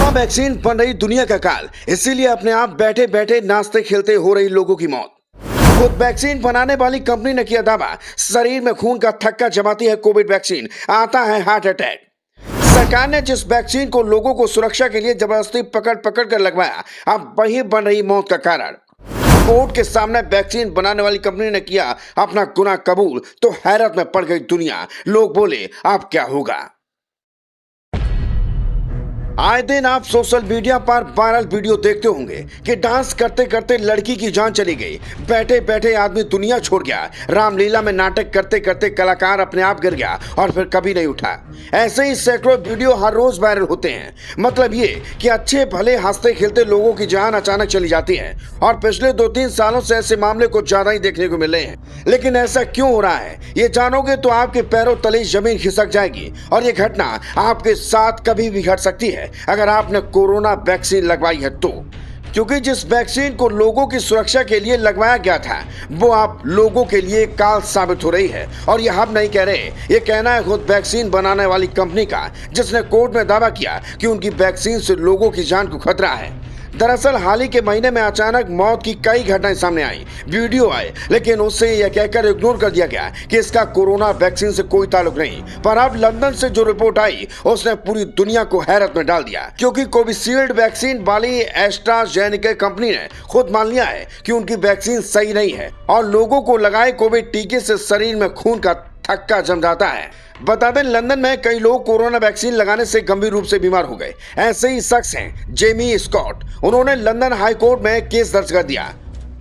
Corona vaccine बन रही दुनिया का काल, इसीलिए अपने आप बैठे बैठे नाचते खेलते हो रही लोगों की मौत। खुद वैक्सीन बनाने वाली कंपनी ने किया दावा, शरीर में खून का थक्का जमाती है कोविड वैक्सीन, आता है हार्ट अटैक। सरकार ने जिस वैक्सीन को लोगों को सुरक्षा के लिए जबरदस्ती पकड़ पकड़ कर लगवाया, अब वही बन रही मौत का कारण। कोर्ट के सामने वैक्सीन बनाने वाली कंपनी ने किया अपना गुनाह कबूल, तो हैरत में पड़ गई दुनिया। लोग बोले, अब क्या होगा। आए दिन आप सोशल मीडिया पर वायरल वीडियो देखते होंगे कि डांस करते करते लड़की की जान चली गई, बैठे बैठे आदमी दुनिया छोड़ गया, रामलीला में नाटक करते करते कलाकार अपने आप गिर गया और फिर कभी नहीं उठा। ऐसे ही सैकड़ों वीडियो हर रोज वायरल होते हैं। मतलब ये कि अच्छे भले हंसते खेलते लोगों की जान अचानक चली जाती है, और पिछले 2-3 सालों से ऐसे मामले को ज्यादा ही देखने को मिल रहे हैं। लेकिन ऐसा क्यों हो रहा है, ये जानोगे तो आपके पैरों तले जमीन खिसक जाएगी, और ये घटना आपके साथ कभी भी घट सकती है अगर आपने कोरोना वैक्सीन लगवाई है तो। क्योंकि जिस वैक्सीन को लोगों की सुरक्षा के लिए लगवाया गया था, वो आप लोगों के लिए काल साबित हो रही है। और ये हम नहीं कह रहे, ये कहना है खुद वैक्सीन बनाने वाली कंपनी का, जिसने कोर्ट में दावा किया कि उनकी वैक्सीन से लोगों की जान को खतरा है। दरअसल हाल ही के महीने में अचानक मौत की कई घटनाएं सामने आई, वीडियो आए, लेकिन उससे यह कहकर इग्नोर कर दिया गया कि इसका कोरोना वैक्सीन से कोई ताल्लुक नहीं। पर अब लंदन से जो रिपोर्ट आई, उसने पूरी दुनिया को हैरत में डाल दिया, क्योंकि कोविशील्ड वैक्सीन वाली एस्ट्राजेनेका कंपनी ने खुद मान लिया है कि उनकी वैक्सीन सही नहीं है, और लोगों को लगाए कोविड टीके से शरीर में खून का थक्का जम जाता है। बता दें, लंदन में कई लोग कोरोना वैक्सीन लगाने से गंभीर रूप से बीमार हो गए। ऐसे ही शख्स हैं जेमी स्कॉट। उन्होंने लंदन हाई कोर्ट में केस दर्ज कर दिया,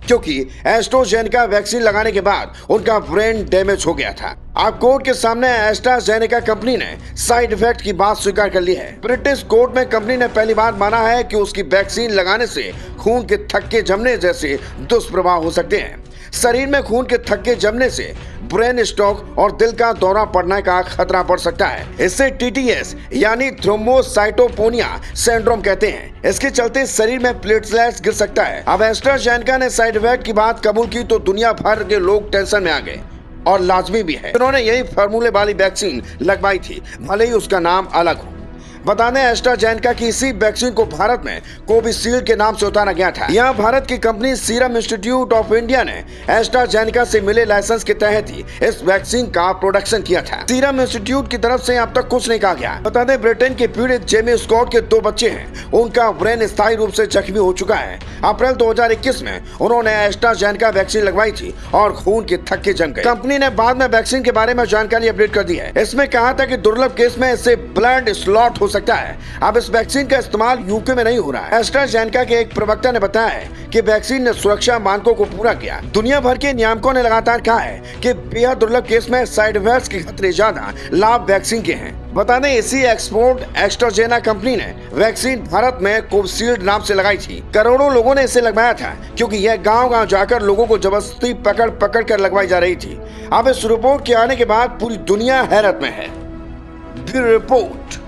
क्योंकि एस्ट्राजेनेका वैक्सीन लगाने के बाद उनका ब्रेन डैमेज हो गया था। अब कोर्ट के सामने एस्ट्राजेनेका कंपनी ने साइड इफेक्ट की बात स्वीकार कर ली है। ब्रिटिश कोर्ट में कंपनी ने पहली बार माना है कि उसकी वैक्सीन लगाने से खून के थक्के जमने जैसे दुष्प्रभाव हो सकते हैं। शरीर में खून के थक्के जमने से ब्रेन स्ट्रोक और दिल का दौरा पड़ने का खतरा बढ़ सकता है। इससे टीटीएस यानी थ्रोम्बोसाइटोपेनिया सिंड्रोम कहते हैं। इसके चलते शरीर में प्लेटलेट्स गिर सकता है। अब एस्ट्राजेनेका ने साइड इफेक्ट की बात कबूल की तो दुनिया भर के लोग टेंशन में आ गए, और लाजमी भी है। उन्होंने यही फार्मूले वाली वैक्सीन लगवाई थी, भले ही उसका नाम अलग हो। बता दें, एस्ट्राजेनेका की इसी वैक्सीन को भारत में कोविशील्ड के नाम से उतारा गया था। यहाँ भारत की company serum institute of India ने एस्ट्राजेनेका से मिले लाइसेंस के तहत ही इस वैक्सीन का प्रोडक्शन किया था। सीरम इंस्टीट्यूट की तरफ से अब तक कुछ नहीं कहा गया। बता दें, ब्रिटेन के पीड़ित जेमी स्कॉट के 2 बच्चे हैं। उनका ब्रेन स्थायी रूप से जख्मी हो चुका है। अप्रैल 2021 में उन्होंने एस्ट्राजेनेका वैक्सीन लगवाई थी और खून के थक्के जम गए। कंपनी ने बाद में वैक्सीन के बारे में जानकारी अपडेट कर दी है। इसमें कहा था कि दुर्लभ केस में इससे ब्लड क्लॉट हो सकता है। अब इस वैक्सीन का इस्तेमाल यूके में नहीं हो रहा है। एस्ट्राजेनेका के एक प्रवक्ता ने बताया है कि वैक्सीन ने सुरक्षा मानकों को पूरा किया। दुनिया भर के नियामकों ने लगातार कहा है कि बेहद दुर्लभ केस में साइड इफेक्ट्स के खतरे ज्यादा लाभ वैक्सीन के हैं। बता दें, इसी एक्सपोर्ट एस्ट्राजेनेका कंपनी ने वैक्सीन भारत में कोविशील्ड नाम से लगाई थी। करोड़ों लोगों ने इसे लगवाया था, क्योंकि यह गांव-गांव जाकर लोगों को जबरदस्ती पकड़ पकड़ कर लगवाई जा रही थी। अब इस रिपोर्ट के आने के बाद पूरी दुनिया हैरत में है। Bureau report.